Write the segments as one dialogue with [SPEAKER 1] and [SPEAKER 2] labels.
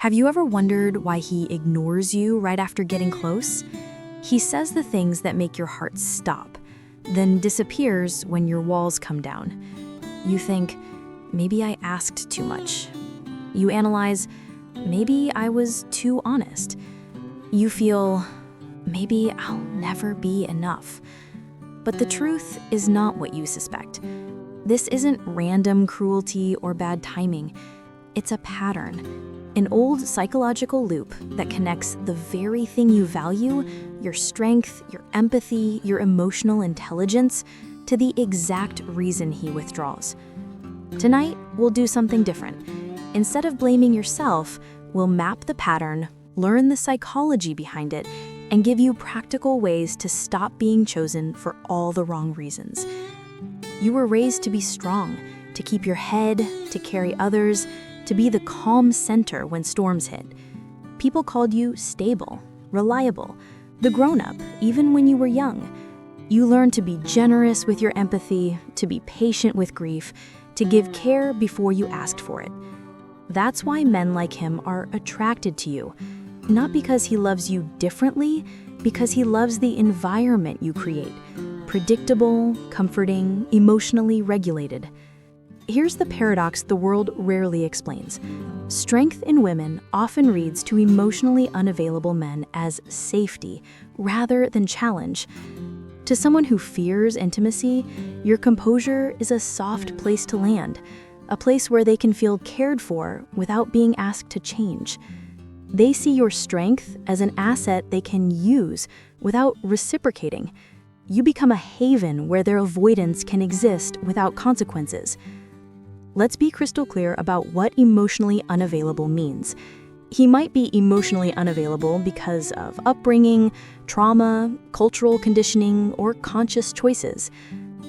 [SPEAKER 1] Have you ever wondered why he ignores you right after getting close? He says the things that make your heart stop, then disappears when your walls come down. You think, maybe I asked too much. You analyze, maybe I was too honest. You feel, maybe I'll never be enough. But the truth is not what you suspect. This isn't random cruelty or bad timing. It's a pattern. An old psychological loop that connects the very thing you value, your strength, your empathy, your emotional intelligence, to the exact reason he withdraws. Tonight, we'll do something different. Instead of blaming yourself, we'll map the pattern, learn the psychology behind it, and give you practical ways to stop being chosen for all the wrong reasons. You were raised to be strong, to keep your head, to carry others, to be the calm center when storms hit. People called you stable, reliable, the grown-up, even when you were young. You learned to be generous with your empathy, to be patient with grief, to give care before you asked for it. That's why men like him are attracted to you, not because he loves you differently, because he loves the environment you create, predictable, comforting, emotionally regulated. Here's the paradox the world rarely explains. Strength in women often reads to emotionally unavailable men as safety rather than challenge. To someone who fears intimacy, your composure is a soft place to land, a place where they can feel cared for without being asked to change. They see your strength as an asset they can use without reciprocating. You become a haven where their avoidance can exist without consequences. Let's be crystal clear about what emotionally unavailable means. He might be emotionally unavailable because of upbringing, trauma, cultural conditioning, or conscious choices.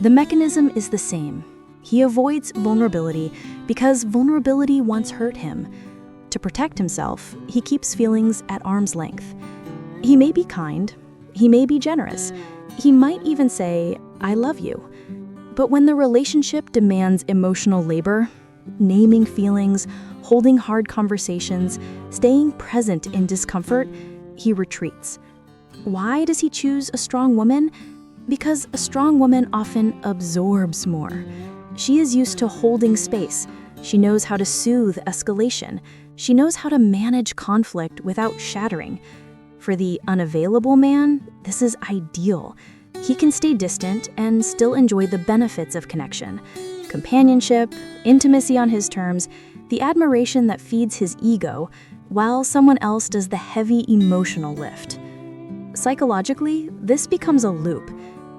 [SPEAKER 1] The mechanism is the same. He avoids vulnerability because vulnerability once hurt him. To protect himself, he keeps feelings at arm's length. He may be kind, he may be generous, he might even say, "I love you." But when the relationship demands emotional labor, naming feelings, holding hard conversations, staying present in discomfort, he retreats. Why does he choose a strong woman? Because a strong woman often absorbs more. She is used to holding space. She knows how to soothe escalation. She knows how to manage conflict without shattering. For the unavailable man, this is ideal. He can stay distant and still enjoy the benefits of connection. Companionship, intimacy on his terms, the admiration that feeds his ego, while someone else does the heavy emotional lift. Psychologically, this becomes a loop.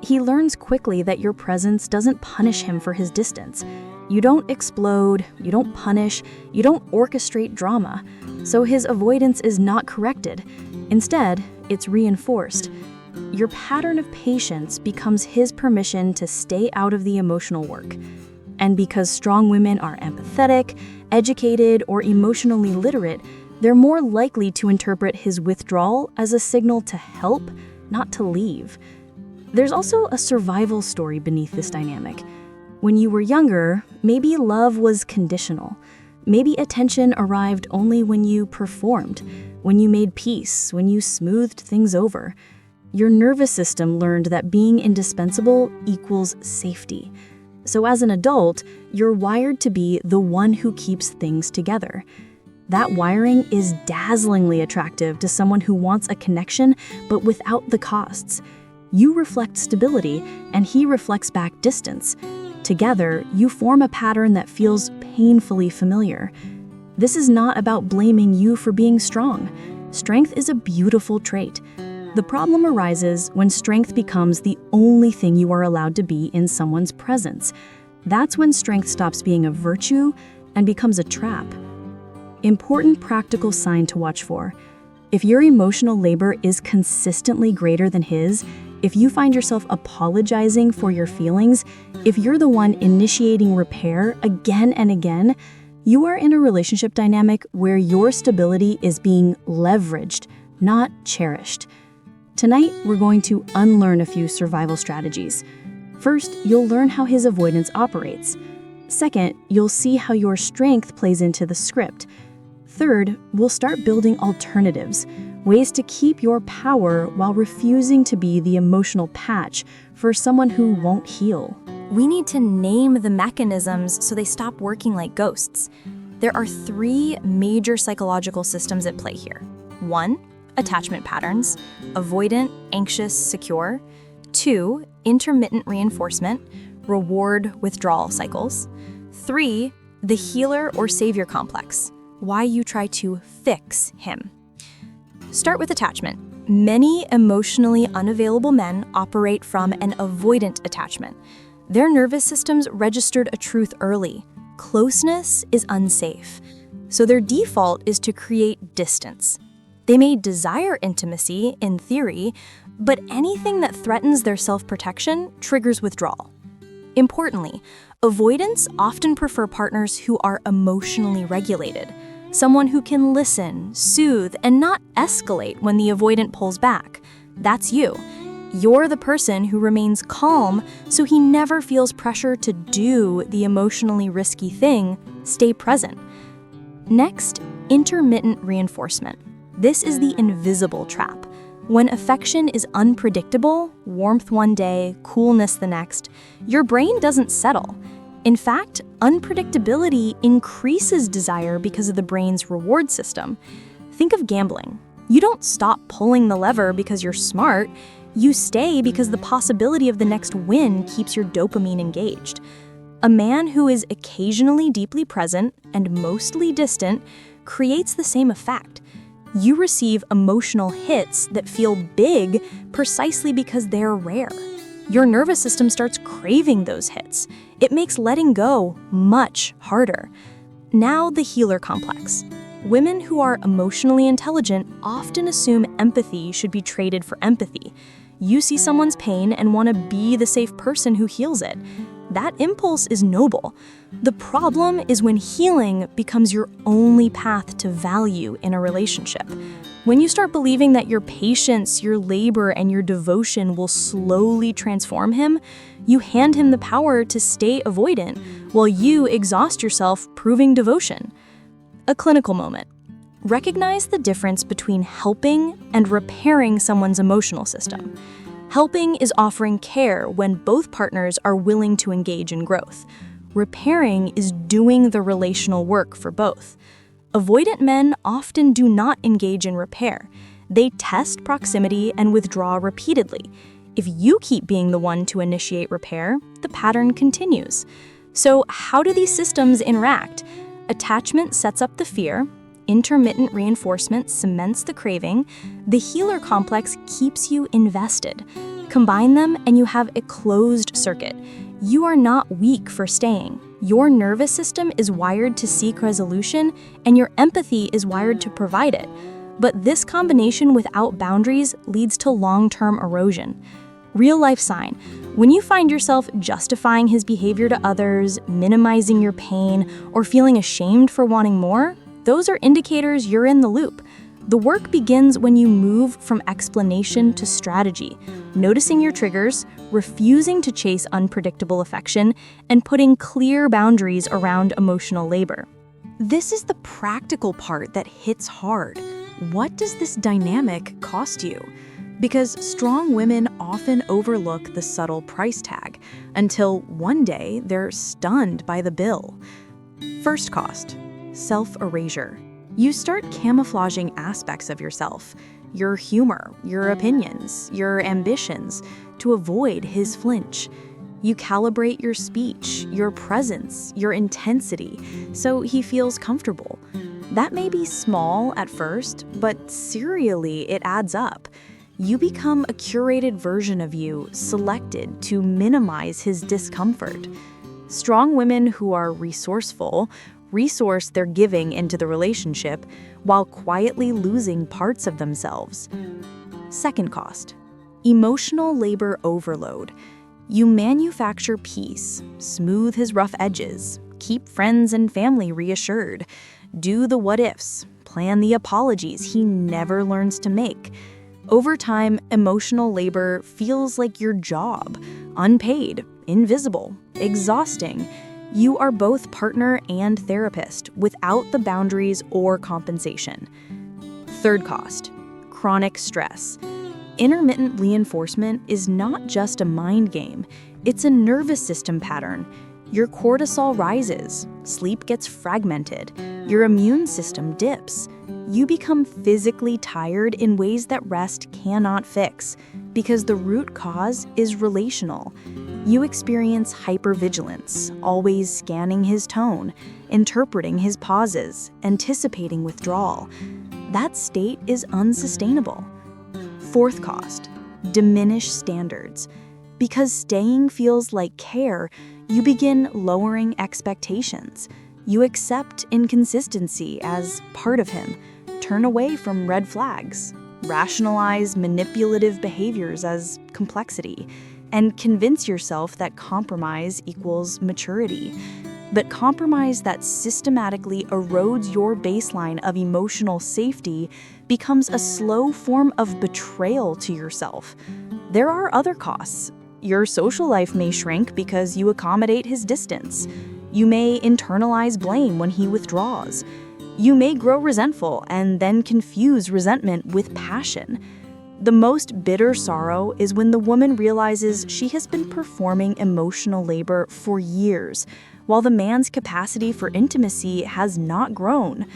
[SPEAKER 1] He learns quickly that your presence doesn't punish him for his distance. You don't explode, you don't punish, you don't orchestrate drama. So his avoidance is not corrected. Instead, it's reinforced. Your pattern of patience becomes his permission to stay out of the emotional work. And because strong women are empathetic, educated, or emotionally literate, they're more likely to interpret his withdrawal as a signal to help, not to leave. There's also a survival story beneath this dynamic. When you were younger, maybe love was conditional. Maybe attention arrived only when you performed, when you made peace, when you smoothed things over. Your nervous system learned that being indispensable equals safety. So as an adult, you're wired to be the one who keeps things together. That wiring is dazzlingly attractive to someone who wants a connection, but without the costs. You reflect stability, and he reflects back distance. Together, you form a pattern that feels painfully familiar. This is not about blaming you for being strong. Strength is a beautiful trait. The problem arises when strength becomes the only thing you are allowed to be in someone's presence. That's when strength stops being a virtue and becomes a trap. Important practical sign to watch for. If your emotional labor is consistently greater than his, if you find yourself apologizing for your feelings, if you're the one initiating repair again and again, you are in a relationship dynamic where your stability is being leveraged, not cherished. Tonight, we're going to unlearn a few survival strategies. First, you'll learn how his avoidance operates. Second, you'll see how your strength plays into the script. Third, we'll start building alternatives, ways to keep your power while refusing to be the emotional patch for someone who won't heal. We need to name the mechanisms so they stop working like ghosts. There are 3 major psychological systems at play here. 1, attachment patterns, avoidant, anxious, secure. 2, intermittent reinforcement, reward, withdrawal cycles. 3, the healer or savior complex, why you try to fix him. Start with attachment. Many emotionally unavailable men operate from an avoidant attachment. Their nervous systems registered a truth early. Closeness is unsafe. So their default is to create distance. They may desire intimacy, in theory, but anything that threatens their self-protection triggers withdrawal. Importantly, avoidants often prefer partners who are emotionally regulated, someone who can listen, soothe, and not escalate when the avoidant pulls back. That's you. You're the person who remains calm so he never feels pressure to do the emotionally risky thing. Stay present. Next, intermittent reinforcement. This is the invisible trap. When affection is unpredictable, warmth one day, coolness the next, your brain doesn't settle. In fact, unpredictability increases desire because of the brain's reward system. Think of gambling. You don't stop pulling the lever because you're smart. You stay because the possibility of the next win keeps your dopamine engaged. A man who is occasionally deeply present and mostly distant creates the same effect. You receive emotional hits that feel big precisely because they're rare. Your nervous system starts craving those hits. It makes letting go much harder. Now the healer complex. Women who are emotionally intelligent often assume empathy should be traded for empathy. You see someone's pain and want to be the safe person who heals it. That impulse is noble. The problem is when healing becomes your only path to value in a relationship. When you start believing that your patience, your labor, and your devotion will slowly transform him, you hand him the power to stay avoidant while you exhaust yourself proving devotion. A clinical moment. Recognize the difference between helping and repairing someone's emotional system. Helping is offering care when both partners are willing to engage in growth. Repairing is doing the relational work for both. Avoidant men often do not engage in repair. They test proximity and withdraw repeatedly. If you keep being the one to initiate repair, the pattern continues. So how do these systems interact? Attachment sets up the fear. Intermittent reinforcement cements the craving. The healer complex keeps you invested. Combine them and you have a closed circuit. You are not weak for staying. Your nervous system is wired to seek resolution and your empathy is wired to provide it. But this combination without boundaries leads to long-term erosion. Real-life sign. When you find yourself justifying his behavior to others, minimizing your pain, or feeling ashamed for wanting more, those are indicators you're in the loop. The work begins when you move from explanation to strategy, noticing your triggers, refusing to chase unpredictable affection, and putting clear boundaries around emotional labor. This is the practical part that hits hard. What does this dynamic cost you? Because strong women often overlook the subtle price tag until one day they're stunned by the bill. First cost. Self-erasure. You start camouflaging aspects of yourself, your humor, your opinions, your ambitions, to avoid his flinch. You calibrate your speech, your presence, your intensity, so he feels comfortable. That may be small at first, but serially it adds up. You become a curated version of you, selected to minimize his discomfort. Strong women who are resourceful resource their giving into the relationship while quietly losing parts of themselves. Second cost. Emotional labor overload. You manufacture peace, smooth his rough edges, keep friends and family reassured, do the what-ifs, plan the apologies he never learns to make. Over time, emotional labor feels like your job, unpaid, invisible, exhausting. You are both partner and therapist without the boundaries or compensation. Third cost, chronic stress. Intermittent reinforcement is not just a mind game, it's a nervous system pattern. Your cortisol rises, sleep gets fragmented, your immune system dips. You become physically tired in ways that rest cannot fix because the root cause is relational. You experience hypervigilance, always scanning his tone, interpreting his pauses, anticipating withdrawal. That state is unsustainable. Fourth cost, diminished standards. Because staying feels like care, you begin lowering expectations. You accept inconsistency as part of him, turn away from red flags, rationalize manipulative behaviors as complexity, and convince yourself that compromise equals maturity. But compromise that systematically erodes your baseline of emotional safety becomes a slow form of betrayal to yourself. There are other costs. Your social life may shrink because you accommodate his distance. You may internalize blame when he withdraws. You may grow resentful and then confuse resentment with passion. The most bitter sorrow is when the woman realizes she has been performing emotional labor for years, while the man's capacity for intimacy has not grown.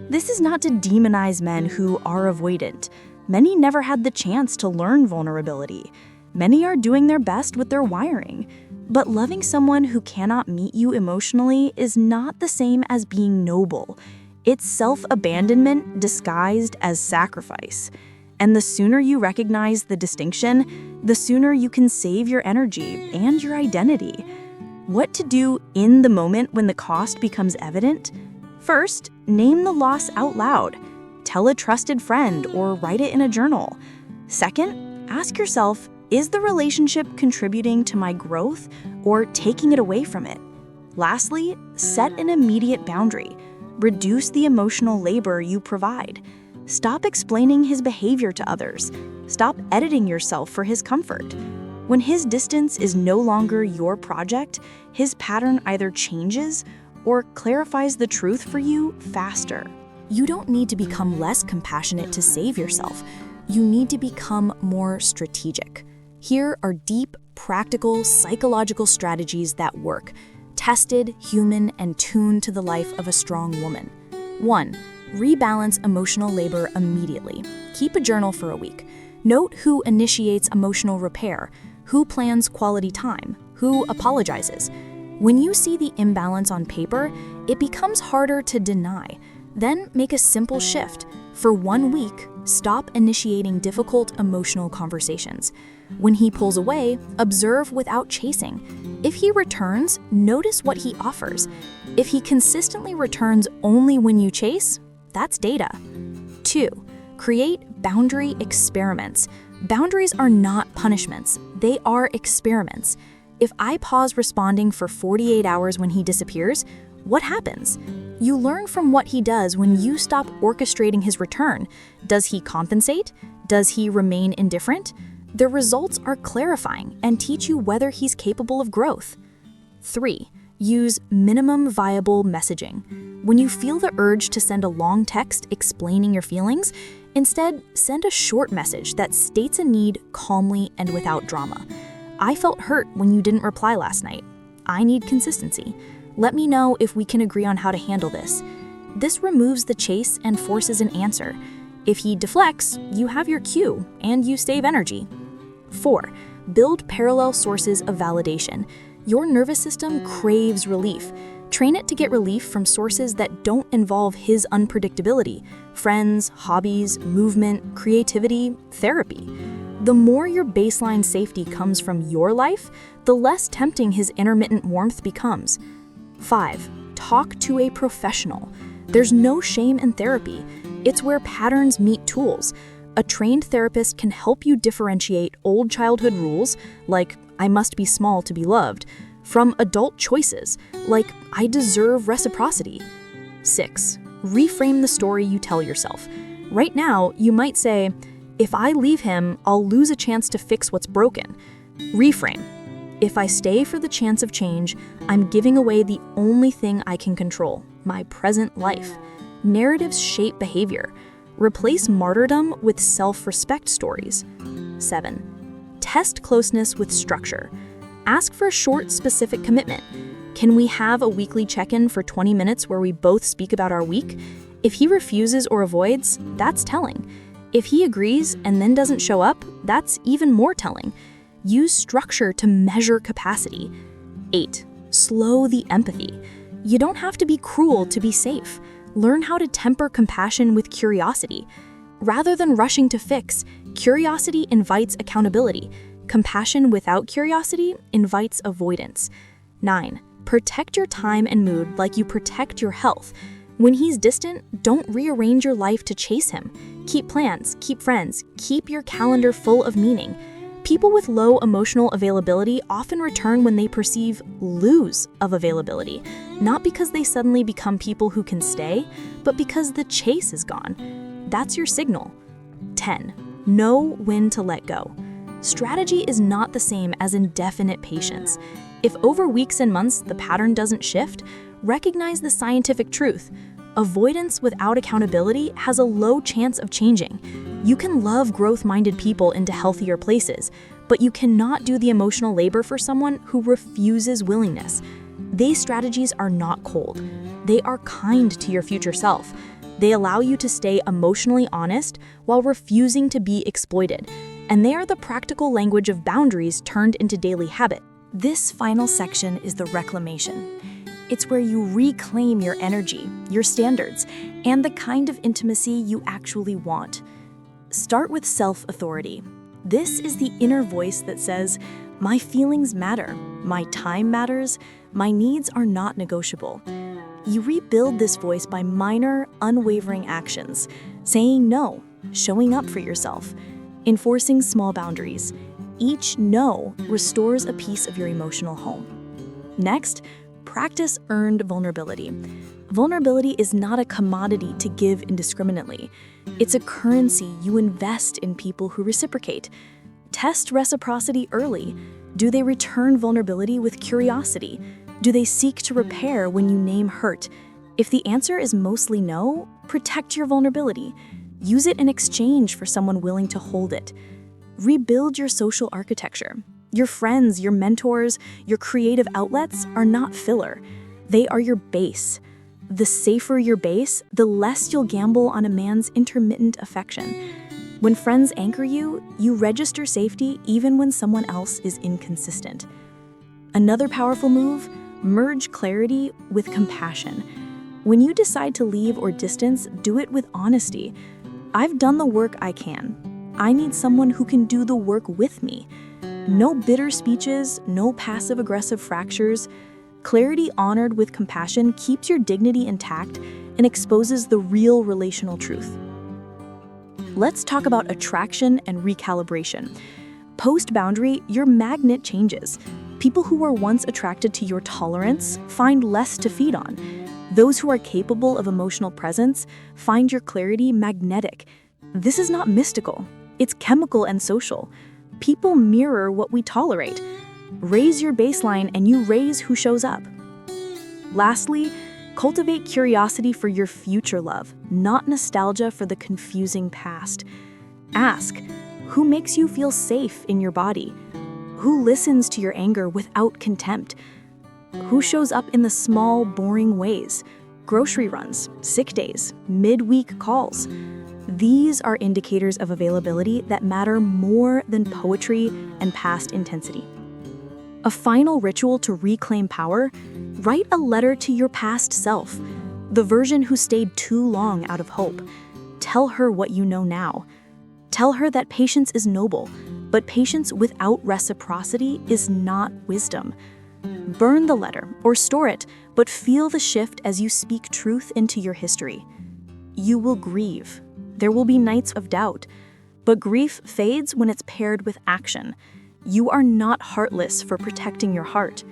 [SPEAKER 1] This is not to demonize men who are avoidant. Many never had the chance to learn vulnerability. Many are doing their best with their wiring. But loving someone who cannot meet you emotionally is not the same as being noble. It's self-abandonment disguised as sacrifice. And the sooner you recognize the distinction, the sooner you can save your energy and your identity. What to do in the moment when the cost becomes evident? First, name the loss out loud. Tell a trusted friend or write it in a journal. Second, ask yourself, is the relationship contributing to my growth or taking it away from it? Lastly, set an immediate boundary. Reduce the emotional labor you provide. Stop explaining his behavior to others. Stop editing yourself for his comfort. When his distance is no longer your project, his pattern either changes or clarifies the truth for you faster. You don't need to become less compassionate to save yourself. You need to become more strategic. Here are deep, practical, psychological strategies that work, tested, human, and tuned to the life of a strong woman. 1. Rebalance emotional labor immediately. Keep a journal for a week. Note who initiates emotional repair, who plans quality time, who apologizes. When you see the imbalance on paper, it becomes harder to deny. Then make a simple shift. For 1 week, stop initiating difficult emotional conversations. When he pulls away, observe without chasing. If he returns, notice what he offers. If he consistently returns only when you chase, that's data. 2. Create boundary experiments. Boundaries are not punishments. They are experiments. If I pause responding for 48 hours when he disappears, what happens? You learn from what he does when you stop orchestrating his return. Does he compensate? Does he remain indifferent? The results are clarifying and teach you whether he's capable of growth. 3. Use minimum viable messaging. When you feel the urge to send a long text explaining your feelings, instead send a short message that states a need calmly and without drama. I felt hurt when you didn't reply last night. I need consistency. Let me know if we can agree on how to handle this. This removes the chase and forces an answer. If he deflects, you have your cue and you save energy. 4. Build parallel sources of validation. Your nervous system craves relief. Train it to get relief from sources that don't involve his unpredictability: friends, hobbies, movement, creativity, therapy. The more your baseline safety comes from your life, the less tempting his intermittent warmth becomes. 5. Talk to a professional. There's no shame in therapy. It's where patterns meet tools. A trained therapist can help you differentiate old childhood rules, like I must be small to be loved, from adult choices, like I deserve reciprocity. 6. Reframe the story you tell yourself. Right now, you might say, if I leave him, I'll lose a chance to fix what's broken. Reframe.
[SPEAKER 2] If I stay for the chance of change, I'm giving away the only thing I can control, my present life. Narratives shape behavior. Replace martyrdom with self-respect stories. 7. Test closeness with structure. Ask for a short, specific commitment. Can we have a weekly check-in for 20 minutes where we both speak about our week? If he refuses or avoids, that's telling. If he agrees and then doesn't show up, that's even more telling. Use structure to measure capacity. 8. Slow the empathy. You don't have to be cruel to be safe. Learn how to temper compassion with curiosity. Rather than rushing to fix, curiosity invites accountability. Compassion without curiosity invites avoidance. 9. Protect your time and mood like you protect your health. When he's distant, don't rearrange your life to chase him. Keep plans, keep friends, keep your calendar full of meaning. People with low emotional availability often return when they perceive lose of availability, not because they suddenly become people who can stay, but because the chase is gone. That's your signal. 10. Know when to let go. Strategy is not the same as indefinite patience. If over weeks and months the pattern doesn't shift, recognize the scientific truth. Avoidance without accountability has a low chance of changing. You can love growth-minded people into healthier places, but you cannot do the emotional labor for someone who refuses willingness. These strategies are not cold. They are kind to your future self. They allow you to stay emotionally honest while refusing to be exploited. And they are the practical language of boundaries turned into daily habit. This final section is the reclamation. It's where you reclaim your energy, your standards, and the kind of intimacy you actually want. Start with self-authority. This is the inner voice that says, my feelings matter, my time matters, my needs are not negotiable. You rebuild this voice by minor, unwavering actions, saying no, showing up for yourself, enforcing small boundaries. Each no restores a piece of your emotional home. Next, practice earned vulnerability. Vulnerability is not a commodity to give indiscriminately. It's a currency you invest in people who reciprocate. Test reciprocity early. Do they return vulnerability with curiosity? Do they seek to repair when you name hurt? If the answer is mostly no, protect your vulnerability. Use it in exchange for someone willing to hold it. Rebuild your social architecture. Your friends, your mentors, your creative outlets are not filler. They are your base. The safer your base, the less you'll gamble on a man's intermittent affection. When friends anchor you, you register safety even when someone else is inconsistent. Another powerful move, merge clarity with compassion. When you decide to leave or distance, do it with honesty. I've done the work I can. I need someone who can do the work with me. No bitter speeches, no passive-aggressive fractures. Clarity honored with compassion keeps your dignity intact and exposes the real relational truth. Let's talk about attraction and recalibration. Post-boundary, your magnet changes. People who were once attracted to your tolerance find less to feed on. Those who are capable of emotional presence find your clarity magnetic. This is not mystical. It's chemical and social. People mirror what we tolerate. Raise your baseline and you raise who shows up. Lastly, cultivate curiosity for your future love, not nostalgia for the confusing past. Ask, who makes you feel safe in your body? Who listens to your anger without contempt? Who shows up in the small, boring ways? Grocery runs, sick days, midweek calls. These are indicators of availability that matter more than poetry and past intensity. A final ritual to reclaim power: write a letter to your past self, the version who stayed too long out of hope. Tell her what you know now. Tell her that patience is noble, but patience without reciprocity is not wisdom. Burn the letter or store it, but feel the shift as you speak truth into your history. You will grieve. There will be nights of doubt, but grief fades when it's paired with action. You are not heartless for protecting your heart.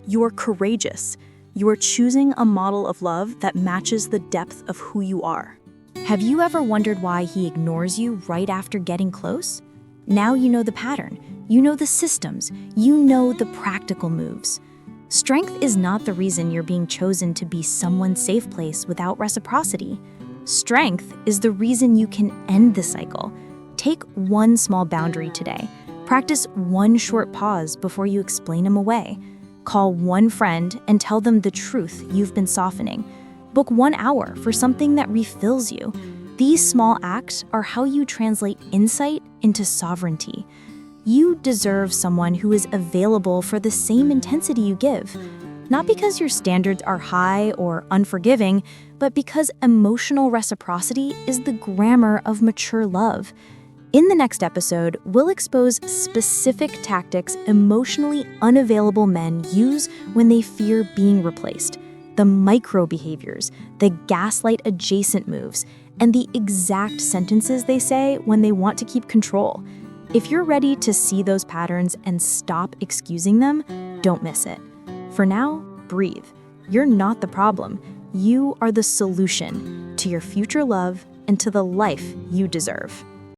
[SPEAKER 2] You are courageous. You are choosing a model of love that matches the depth of who you are.
[SPEAKER 1] Have you ever wondered why he ignores you right after getting close? Now you know the pattern. You know the systems. You know the practical moves. Strength is not the reason you're being chosen to be someone's safe place without reciprocity. Strength is the reason you can end the cycle. Take one small boundary today. Practice one short pause before you explain them away. Call one friend and tell them the truth you've been softening. Book 1 hour for something that refills you. These small acts are how you translate insight into sovereignty. You deserve someone who is available for the same intensity you give. Not because your standards are high or unforgiving, but because emotional reciprocity is the grammar of mature love. In the next episode, we'll expose specific tactics emotionally unavailable men use when they fear being replaced, the micro behaviors, the gaslight adjacent moves, and the exact sentences they say when they want to keep control. If you're ready to see those patterns and stop excusing them, don't miss it. For now, breathe. You're not the problem. You are the solution to your future love and to the life you deserve.